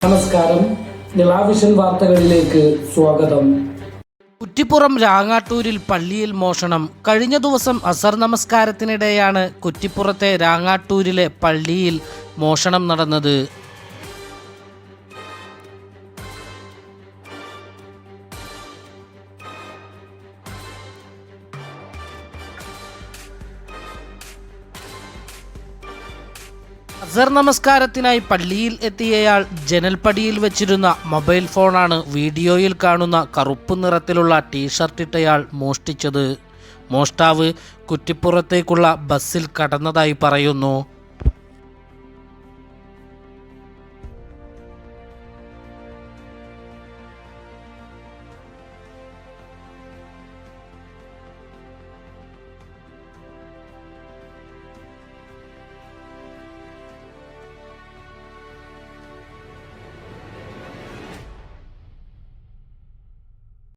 നമസ്കാരം, നിളാവിഷൻ വാർത്തകളിലേക്ക് സ്വാഗതം. കുറ്റിപ്പുറം രാങ്ങാട്ടൂരിൽ പള്ളിയിൽ മോഷണം. കഴിഞ്ഞ ദിവസം അസർ നമസ്കാരത്തിനിടെയാണ് കുറ്റിപ്പുറത്തെ രാങ്ങാട്ടൂരിലെ പള്ളിയിൽ മോഷണം നടന്നത്. അസർ നമസ്കാരത്തിനായി പള്ളിയിൽ എത്തിയയാൾ ജനൽപ്പടിയിൽ വെച്ചിരുന്ന മൊബൈൽ ഫോണാണ് വീഡിയോയിൽ കാണുന്ന കറുപ്പ് നിറത്തിലുള്ള ടീഷർട്ടിട്ടയാൾ മോഷ്ടിച്ചത്. മോഷ്ടാവ് കുറ്റിപ്പുറത്തേക്കുള്ള ബസ്സിൽ കടന്നതായി പറയുന്നു.